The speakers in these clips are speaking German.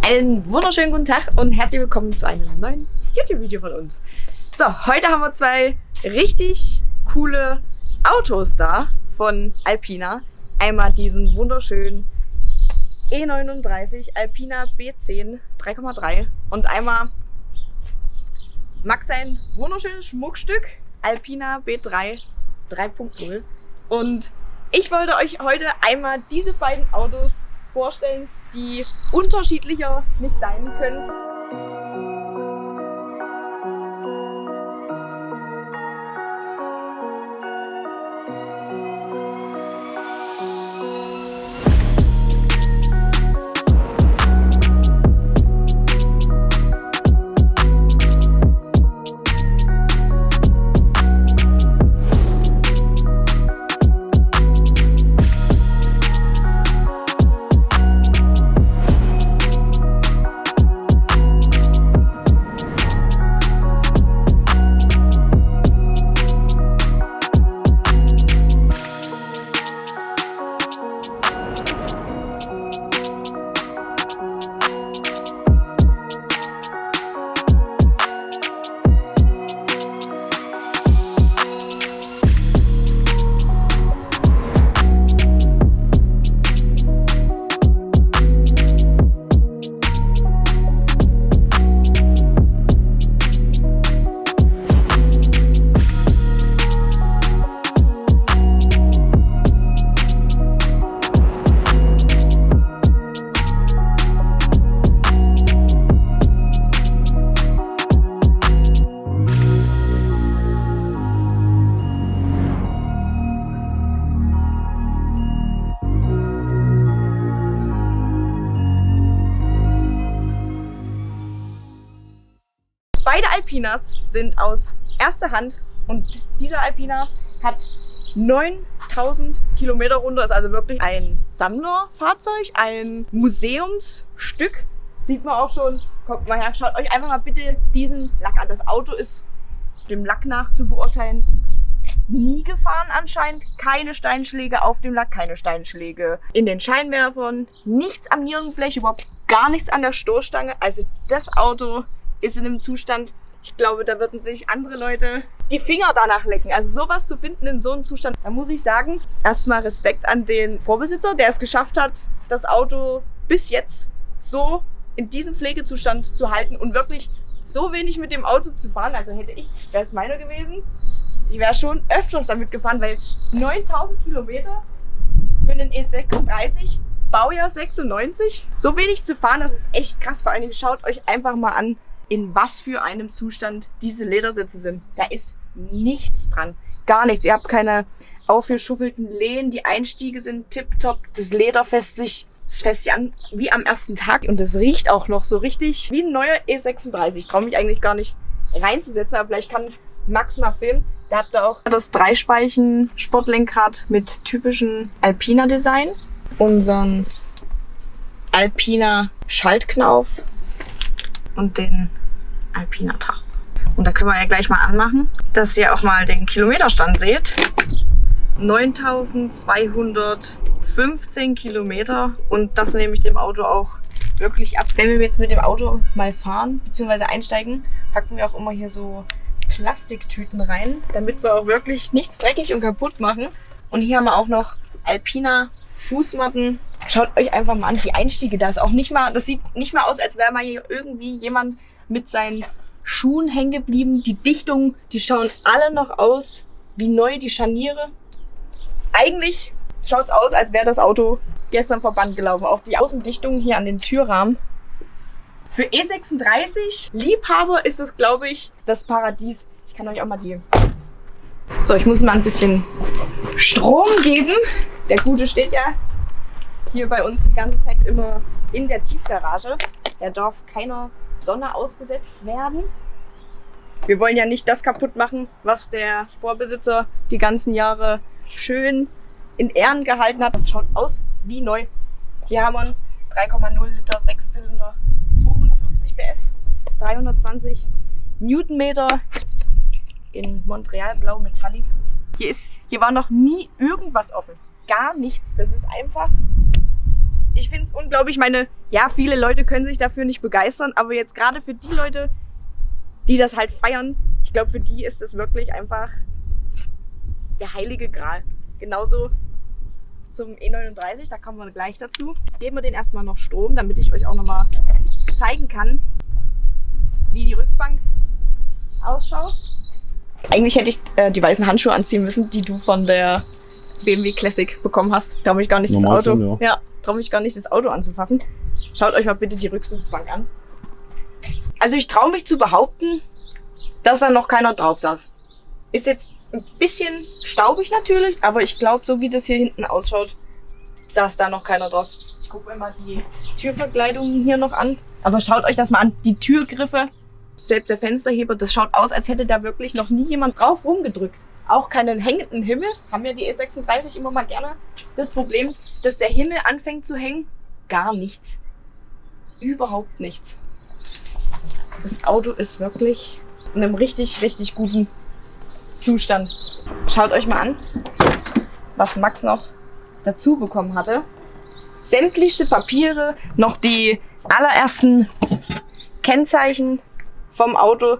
Einen wunderschönen guten Tag und herzlich willkommen zu einem neuen YouTube-Video von uns. So, heute haben wir zwei richtig coole Autos da von Alpina. Einmal diesen wunderschönen E39 Alpina B10 3,3 und einmal Max sein wunderschönes Schmuckstück Alpina B3 3.0. Und ich wollte euch heute einmal diese beiden Autos vorstellen, die unterschiedlicher nicht sein können. Beide Alpinas sind aus erster Hand und dieser Alpina hat 9000 Kilometer runter, ist also wirklich ein Sammlerfahrzeug, ein Museumsstück. Sieht man auch schon, kommt mal her, schaut euch einfach mal bitte diesen Lack an. Das Auto ist dem Lack nach zu beurteilen nie gefahren anscheinend. Keine Steinschläge auf dem Lack, keine Steinschläge in den Scheinwerfern, nichts am Nierenblech, überhaupt gar nichts an der Stoßstange. Also das Auto ist in einem Zustand, ich glaube, da würden sich andere Leute die Finger danach lecken. Also sowas zu finden in so einem Zustand, da muss ich sagen, erstmal Respekt an den Vorbesitzer, der es geschafft hat, das Auto bis jetzt so in diesem Pflegezustand zu halten und wirklich so wenig mit dem Auto zu fahren. Also wäre es meiner gewesen, ich wäre schon öfters damit gefahren, weil 9000 Kilometer für einen E36, Baujahr 96, so wenig zu fahren, das ist echt krass. Vor allen Dingen schaut euch einfach mal an, in was für einem Zustand diese Ledersitze sind. Da ist nichts dran. Gar nichts. Ihr habt keine aufgeschuffelten Lehnen. Die Einstiege sind tipptopp. Das Leder fässt sich an wie am ersten Tag. Und das riecht auch noch so richtig wie ein neuer E36. Ich traue mich eigentlich gar nicht reinzusetzen, aber vielleicht kann Max mal filmen. Da habt ihr auch das Dreispeichen-Sportlenkrad mit typischen Alpina-Design. Unseren Alpina-Schaltknauf und den Alpina Tacho. Und da können wir ja gleich mal anmachen, dass ihr auch mal den Kilometerstand seht. 9215 Kilometer und das nehme ich dem Auto auch wirklich ab. Wenn wir jetzt mit dem Auto mal fahren bzw. einsteigen, packen wir auch immer hier so Plastiktüten rein, damit wir auch wirklich nichts dreckig und kaputt machen. Und hier haben wir auch noch Alpina Fußmatten. Schaut euch einfach mal an, die Einstiege, das sieht nicht mal aus, als wäre mal hier irgendwie jemand mit seinen Schuhen hängen geblieben. Die Dichtungen, die schauen alle noch aus wie neu, die Scharniere. Eigentlich schaut es aus, als wäre das Auto gestern vor Band gelaufen. Auch die Außendichtungen hier an den Türrahmen. Für E36 Liebhaber ist es, glaube ich, das Paradies. Ich kann euch auch mal So, ich muss mal ein bisschen Strom geben. Der Gute steht ja hier bei uns die ganze Zeit immer in der Tiefgarage. Der darf keiner Sonne ausgesetzt werden. Wir wollen ja nicht das kaputt machen, was der Vorbesitzer die ganzen Jahre schön in Ehren gehalten hat. Das schaut aus wie neu. Hier haben wir einen 3,0 Liter 6-Zylinder, 250 PS, 320 Newtonmeter in Montreal Blau Metallic. Hier war noch nie irgendwas offen. Gar nichts. Das ist einfach Ich finde es unglaublich. Ja, viele Leute können sich dafür nicht begeistern, aber jetzt gerade für die Leute, die das halt feiern, ich glaube, für die ist es wirklich einfach der heilige Gral. Genauso zum E39, da kommen wir gleich dazu. Jetzt geben wir den erstmal noch Strom, damit ich euch auch nochmal zeigen kann, wie die Rückbank ausschaut. Eigentlich hätte ich die weißen Handschuhe anziehen müssen, die du von der BMW Classic bekommen hast. Traue mich gar nicht, Normal das Auto. schon, Ja, traue mich gar nicht, das Auto anzufassen. Schaut euch mal bitte die Rücksitzbank an. Also ich traue mich zu behaupten, dass da noch keiner drauf saß. Ist jetzt ein bisschen staubig natürlich, aber ich glaube, so wie das hier hinten ausschaut, saß da noch keiner drauf. Ich gucke mir mal die Türverkleidungen hier noch an. Aber schaut euch das mal an, die Türgriffe, selbst der Fensterheber, das schaut aus, als hätte da wirklich noch nie jemand drauf rumgedrückt. Auch keinen hängenden Himmel, haben ja die E36 immer mal gerne das Problem, dass der Himmel anfängt zu hängen. Gar nichts. Überhaupt nichts. Das Auto ist wirklich in einem richtig, richtig guten Zustand. Schaut euch mal an, was Max noch dazu bekommen hatte. Sämtlichste Papiere, noch die allerersten Kennzeichen vom Auto,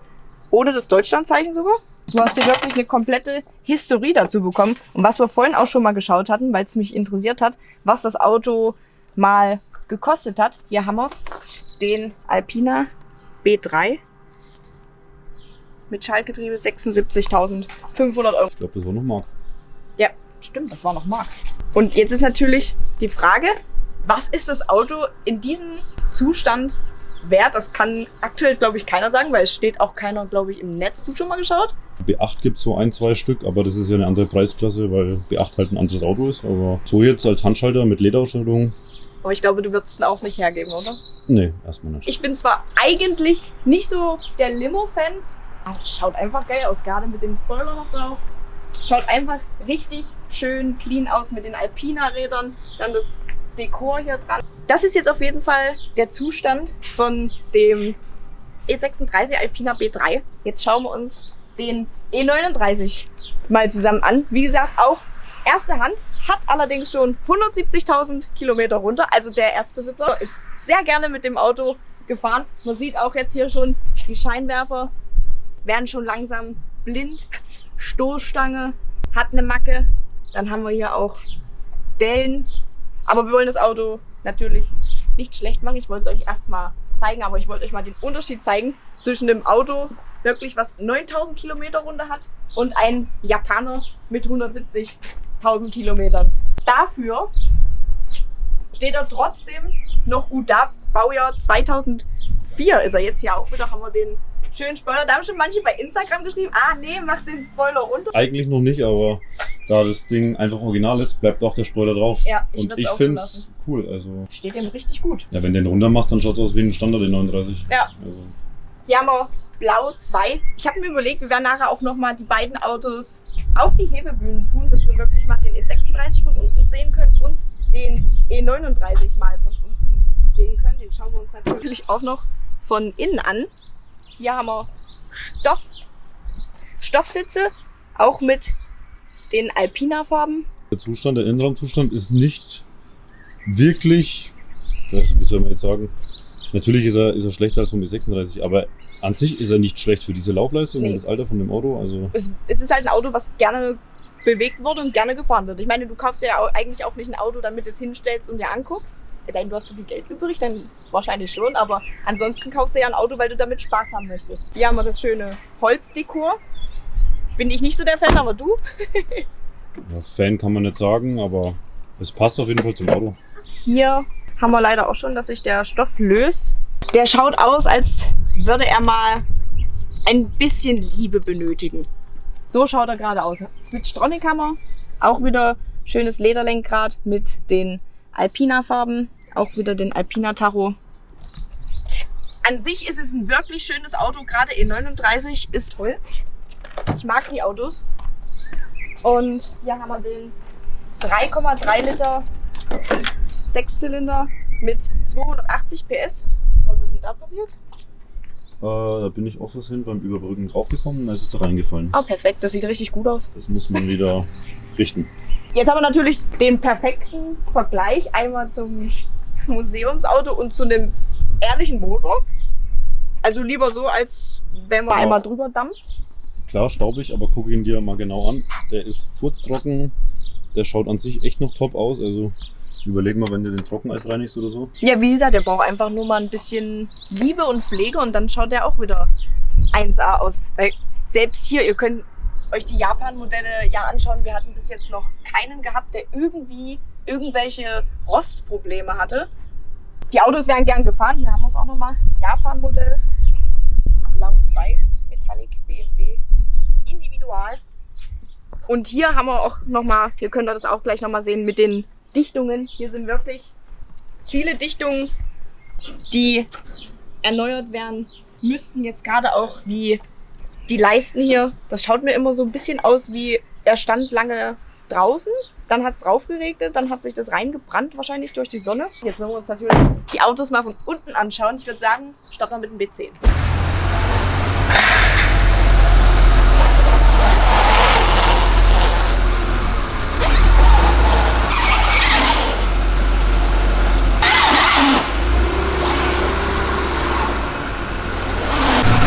ohne das Deutschlandzeichen sogar. Du hast hier wirklich eine komplette Historie dazu bekommen. Und was wir vorhin auch schon mal geschaut hatten, weil es mich interessiert hat, was das Auto mal gekostet hat. Hier haben wir es, den Alpina B3 mit Schaltgetriebe, 76.500 €. Ich glaube, das war noch Mark. Ja, stimmt, das war noch Mark. Und jetzt ist natürlich die Frage, was ist das Auto in diesem Zustand wert? Das kann aktuell, glaube ich, keiner sagen, weil es steht auch keiner, glaube ich, im Netz. Du schon mal geschaut? B8 gibt es so 1-2 Stück, aber das ist ja eine andere Preisklasse, weil B8 halt ein anderes Auto ist. Aber so jetzt als Handschalter mit Lederausstattung. Aber ich glaube, du würdest ihn auch nicht hergeben, oder? Nee, erstmal nicht. Ich bin zwar eigentlich nicht so der Limo-Fan, aber es schaut einfach geil aus, gerade mit dem Spoiler noch drauf. Schaut einfach richtig schön clean aus mit den Alpina-Rädern, dann das Dekor hier dran. Das ist jetzt auf jeden Fall der Zustand von dem E36 Alpina B3. Jetzt schauen wir uns den E39 mal zusammen an. Wie gesagt, auch erste Hand, hat allerdings schon 170.000 Kilometer runter. Also der Erstbesitzer ist sehr gerne mit dem Auto gefahren. Man sieht auch jetzt hier schon, die Scheinwerfer werden schon langsam blind. Stoßstange hat eine Macke. Dann haben wir hier auch Dellen. Aber wir wollen das Auto natürlich nicht schlecht machen. Ich wollte es euch erstmal zeigen, aber ich wollte euch mal den Unterschied zeigen zwischen dem Auto, wirklich was 9.000 Kilometer runter hat, und ein Japaner mit 170.000 Kilometern. Dafür steht er trotzdem noch gut da. Baujahr 2004 ist er jetzt hier auch wieder. Haben wir den schönen Spoiler. Da haben schon manche bei Instagram geschrieben, nee, mach den Spoiler runter. Eigentlich noch nicht, aber da das Ding einfach original ist, bleibt auch der Spoiler drauf. Ja, und ich finde es cool. Also steht dem richtig gut. ja, wenn du den runter machst, dann schaut es aus wie ein Standard in 39. Ja. Also. Hier haben wir Blau 2. Ich habe mir überlegt, wir werden nachher auch nochmal die beiden Autos auf die Hebebühnen tun, dass wir wirklich mal den E36 von unten sehen können und den E39 mal von unten sehen können. Den schauen wir uns natürlich auch noch von innen an. Hier haben wir Stoffsitze, auch mit den Alpina-Farben. Der Zustand, der Innenraumzustand ist nicht wirklich, wie soll man jetzt sagen, natürlich ist er schlechter als vom E36, aber an sich ist er nicht schlecht für diese Laufleistung und das Alter von dem Auto. Also es ist halt ein Auto, was gerne bewegt wurde und gerne gefahren wird. Ich meine, du kaufst ja eigentlich auch nicht ein Auto, damit du es hinstellst und dir anguckst. Es sei denn, du hast so viel Geld übrig, dann wahrscheinlich schon, aber ansonsten kaufst du ja ein Auto, weil du damit Spaß haben möchtest. Hier haben wir das schöne Holzdekor. Bin ich nicht so der Fan, aber du? ja, Fan kann man nicht sagen, aber es passt auf jeden Fall zum Auto. Hier haben wir leider auch schon, dass sich der Stoff löst. Der schaut aus, als würde er mal ein bisschen Liebe benötigen. So schaut er gerade aus. Switchtronic haben wir. Auch wieder schönes Lederlenkrad mit den Alpina-Farben. Auch wieder den Alpina-Tacho. An sich ist es ein wirklich schönes Auto. Gerade E39 ist toll. Ich mag die Autos. Und hier haben wir den 3,3 Liter Sechszylinder mit 280 PS. Was ist denn da passiert? Da bin ich aus Versehen beim Überbrücken draufgekommen und da ist es da reingefallen. Oh, perfekt. Das sieht richtig gut aus. Das muss man wieder richten. Jetzt haben wir natürlich den perfekten Vergleich. Einmal zum Museumsauto und zu einem ehrlichen Motor. Also lieber so, als wenn man einmal drüber dampft. Klar, staubig, aber guck ihn dir mal genau an. Der ist furztrocken. Der schaut an sich echt noch top aus. Also überleg mal, wenn du den Trockeneis reinigst oder so. Ja, wie gesagt, der braucht einfach nur mal ein bisschen Liebe und Pflege und dann schaut der auch wieder 1A aus. Weil selbst hier, ihr könnt euch die Japan-Modelle ja anschauen. Wir hatten bis jetzt noch keinen gehabt, der irgendwie irgendwelche Rostprobleme hatte. Die Autos werden gern gefahren. Hier haben wir es auch nochmal. Japan-Modell. Blau 2, Metallic BMW, Individual. Und hier haben wir auch nochmal, hier könnt ihr das auch gleich nochmal sehen mit den Dichtungen. Hier sind wirklich viele Dichtungen, die erneuert werden müssten. Jetzt gerade auch wie die Leisten hier. Das schaut mir immer so ein bisschen aus wie, er stand lange draußen, dann hat es drauf geregnet, dann hat sich das reingebrannt, wahrscheinlich durch die Sonne. Jetzt wollen wir uns natürlich die Autos mal von unten anschauen. Ich würde sagen, starten wir mit dem B10.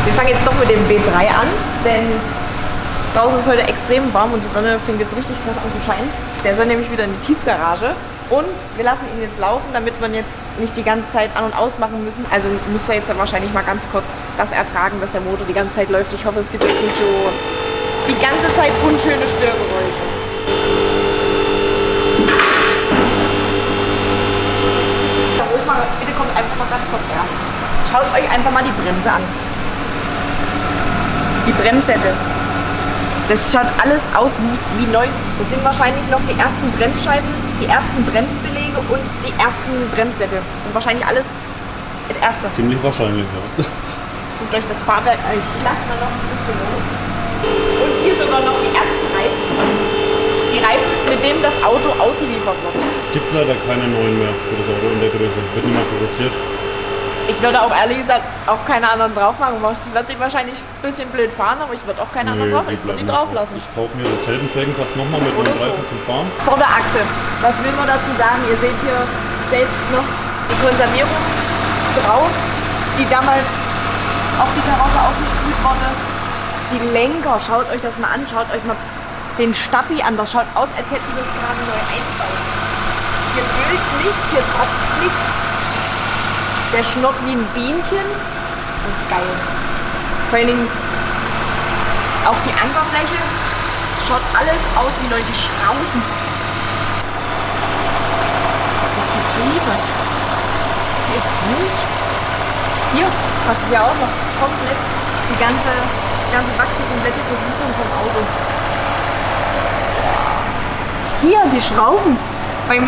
Wir fangen jetzt doch mit dem B3 an, denn draußen ist heute extrem warm und die Sonne fängt jetzt richtig krass an zu scheinen. Der soll nämlich wieder in die Tiefgarage und wir lassen ihn jetzt laufen, damit wir jetzt nicht die ganze Zeit an- und ausmachen müssen. Also müsst ihr jetzt dann wahrscheinlich mal ganz kurz das ertragen, dass der Motor die ganze Zeit läuft. Ich hoffe, es gibt jetzt nicht so die ganze Zeit unschöne Störgeräusche. Bitte kommt einfach mal ganz kurz her. Schaut euch einfach mal die Bremse an. Die Bremssättel. Das schaut alles aus wie neu. Das sind wahrscheinlich noch die ersten Bremsscheiben, die ersten Bremsbeläge und die ersten Bremssättel. Das ist wahrscheinlich alles das Erste. Ziemlich wahrscheinlich, ja. Guckt euch das Fahrwerk an. Ich lasse mal noch ein bisschen hoch. Und hier sogar noch die ersten Reifen. Die Reifen, mit denen das Auto ausgeliefert wird. Gibt leider keine neuen mehr für das Auto in der Größe. Wird nicht mehr produziert. Ich würde auch ehrlich gesagt auch keine anderen drauf machen. Es wird sich wahrscheinlich ein bisschen blöd fahren, aber ich würde auch keine anderen drauf. Ich würde die drauf lassen. Ich kaufe mir denselben Felgensatz nochmal mit neuen Reifen zum Fahren. Vorderachse. Was will man dazu sagen? Ihr seht hier selbst noch die Konservierung drauf, die damals auf die Karosse ausgespült wurde. Die Lenker, schaut euch das mal an. Schaut euch mal den Stappi an. Das schaut aus, als hätte sie das gerade neu eingebaut. Hier fehlt nichts, hier tropft nichts. Der schnurrt wie ein Bienchen. Das ist geil. Vor allen Dingen auch die Ankerfläche. Schaut alles aus wie neu. Die Schrauben. Das ist Getriebe. Hier ist nichts. Hier passt es ja auch noch komplett. Das ganze Wachs, die komplette Versicherung vom Auto. Hier die Schrauben. Bei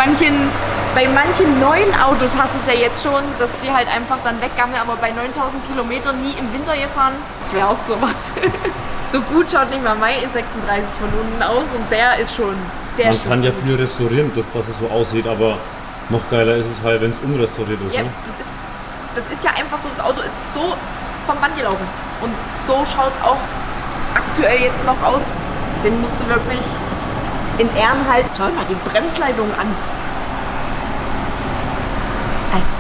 manchen neuen Autos hast du es ja jetzt schon, dass sie halt einfach dann weggammeln, aber bei 9000 Kilometern nie im Winter gefahren. Wäre auch sowas. So gut schaut nicht mal mein E36 von unten aus und der ist schon. Man kann ja viel restaurieren, dass es so aussieht, aber noch geiler ist es halt, wenn es unrestauriert ist. Ja, ne? das ist ja einfach so, das Auto ist so vom Band gelaufen. Und so schaut es auch aktuell jetzt noch aus. Den musst du wirklich in Ehren halten. Schau mal die Bremsleitung an. Also,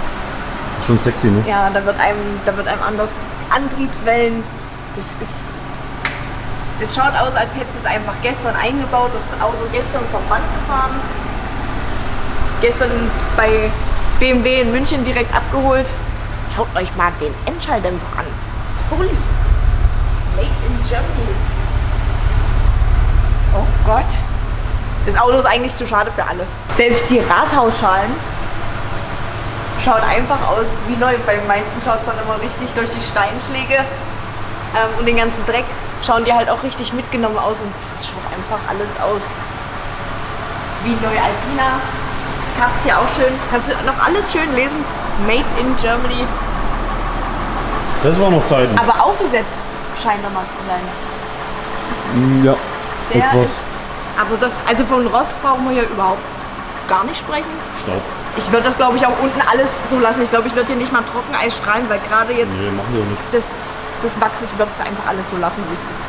Schon sexy, ne? ja, da wird einem anders Antriebswellen. Es schaut aus, als hättest du es einfach gestern eingebaut, das Auto gestern vom Band gefahren. Gestern bei BMW in München direkt abgeholt. Schaut euch mal den Endschalldämpfer an. Holy! Made in Germany. Oh Gott. Das Auto ist eigentlich zu schade für alles. Selbst die Rathausschalen schaut einfach aus wie neu. Beim meisten schaut es dann immer richtig durch die Steinschläge und den ganzen Dreck schauen die halt auch richtig mitgenommen aus und es schaut einfach alles aus wie neu. Alpina, Katz hier auch schön. Kannst du noch alles schön lesen? Made in Germany. Das war noch Zeiten. Aber aufgesetzt scheint er mal zu sein. Ja, Der etwas ist, aber so, also von Rost brauchen wir hier überhaupt gar nicht sprechen. Staub. Ich würde das, glaube ich, auch unten alles so lassen. Ich glaube, ich würde hier nicht mal Trockeneis strahlen, weil gerade jetzt Nee, machen wir auch nicht. das Wachs ist, würde es einfach alles so lassen, wie es ist.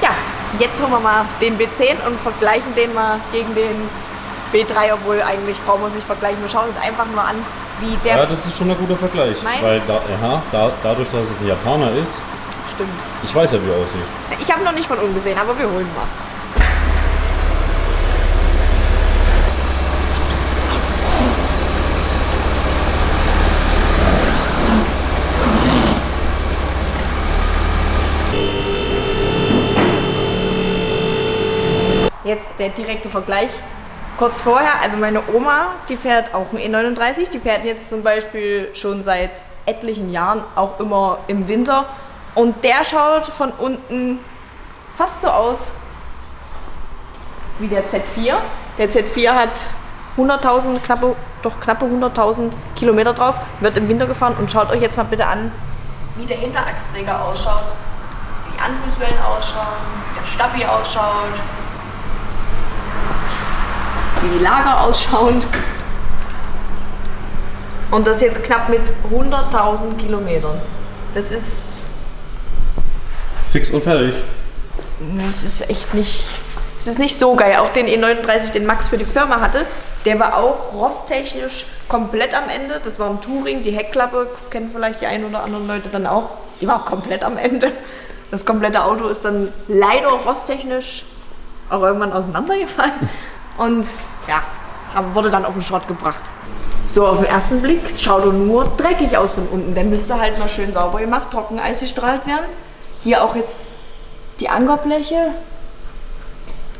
Ja, jetzt holen wir mal den B10 und vergleichen den mal gegen den B3, obwohl eigentlich brauchen wir es nicht vergleichen. Wir schauen uns einfach nur an, wie der... Ja, das ist schon ein guter Vergleich. Nein? Weil dadurch, dass es ein Japaner ist, Stimmt. ich weiß ja, wie er aussieht. Ich habe noch nicht von unten gesehen, aber wir holen mal. Jetzt der direkte Vergleich. Kurz vorher, also meine Oma, die fährt auch einen E39, die fährt jetzt zum Beispiel schon seit etlichen Jahren auch immer im Winter und der schaut von unten fast so aus wie der Z4. Der Z4 hat 100.000, knappe 100.000 Kilometer drauf, wird im Winter gefahren und schaut euch jetzt mal bitte an, wie der Hinterachsträger ausschaut, wie die Antriebswellen ausschauen, wie der Stabi ausschaut, wie die Lager ausschauen. Und das jetzt knapp mit 100.000 Kilometern. Das ist... Fix und fertig. Das ist echt nicht... Das ist nicht so geil. Auch den E39, den Max für die Firma hatte, der war auch rosttechnisch komplett am Ende. Das war ein Touring, die Heckklappe, kennen vielleicht die einen oder anderen Leute dann auch. Die war komplett am Ende. Das komplette Auto ist dann leider rosttechnisch auch irgendwann auseinandergefallen. Und ja, aber wurde dann auf den Schrott gebracht. So, auf den ersten Blick schaut er nur dreckig aus von unten. Der müsste halt mal schön sauber gemacht, trocken eisgestrahlt werden. Hier auch jetzt die Angerbleche,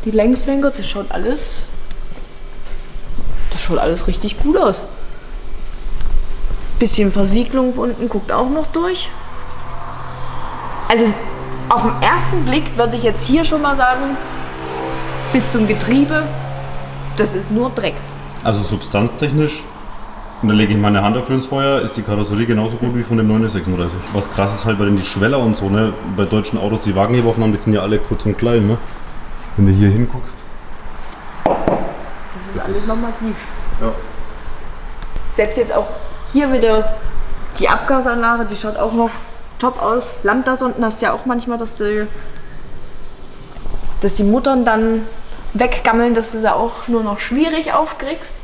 die Längslenker, das schaut alles richtig gut aus. Bisschen Versiegelung von unten, guckt auch noch durch. Also auf den ersten Blick würde ich jetzt hier schon mal sagen, bis zum Getriebe, das ist nur Dreck. Also substanztechnisch, und da lege ich meine Hand dafür ins Feuer, ist die Karosserie genauso gut wie von dem 936. Was krass ist halt bei den die Schweller und so, ne? Bei deutschen Autos, die Wagenheberaufnahmen, die sind ja alle kurz und klein, ne? Wenn du hier hinguckst. Das ist alles noch massiv. Ja. Selbst jetzt auch hier wieder die Abgasanlage, die schaut auch noch top aus. Lambda-Sonden hast du ja auch manchmal, dass die Muttern dann weggammeln, dass du sie auch nur noch schwierig aufkriegst.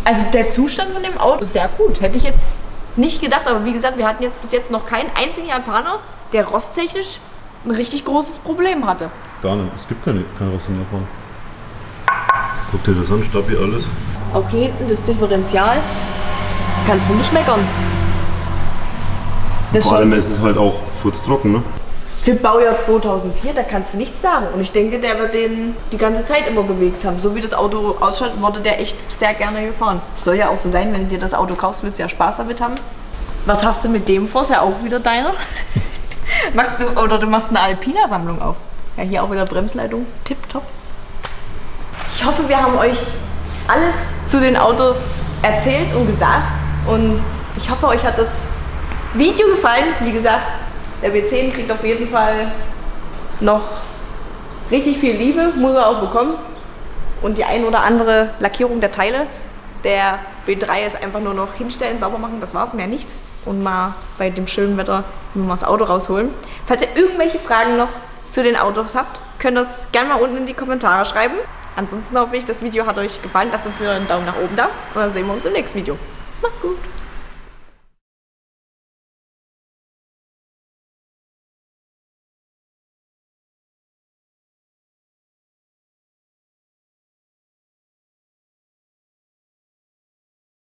Also der Zustand von dem Auto ist sehr gut. Hätte ich jetzt nicht gedacht, aber wie gesagt, wir hatten jetzt bis jetzt noch keinen einzigen Japaner, der rosttechnisch ein richtig großes Problem hatte. Gar nicht, es gibt keine Rost in Japan. Guck dir das an, Stabi, alles. Auch hier hinten das Differential, kannst du nicht meckern. Das Vor allem ist es halt auch furztrocken, ne? Für Baujahr 2004, da kannst du nichts sagen. Und ich denke, der wird den die ganze Zeit immer bewegt haben. So wie das Auto ausschaut, wurde der echt sehr gerne gefahren. Soll ja auch so sein, wenn du dir das Auto kaufst, willst du ja Spaß damit haben. Was hast du mit dem vor? Ist ja auch wieder deiner. Du machst eine Alpina-Sammlung auf. Ja, hier auch wieder Bremsleitung, tipptopp. Ich hoffe, wir haben euch alles zu den Autos erzählt und gesagt. Und ich hoffe, euch hat das Video gefallen. Wie gesagt, der B10 kriegt auf jeden Fall noch richtig viel Liebe, muss er auch bekommen. Und die ein oder andere Lackierung der Teile. Der B3 ist einfach nur noch hinstellen, sauber machen, das war's, mehr nicht. Und mal bei dem schönen Wetter nur mal das Auto rausholen. Falls ihr irgendwelche Fragen noch zu den Autos habt, könnt ihr es gerne mal unten in die Kommentare schreiben. Ansonsten hoffe ich, das Video hat euch gefallen. Lasst uns wieder einen Daumen nach oben da und dann sehen wir uns im nächsten Video. Macht's gut!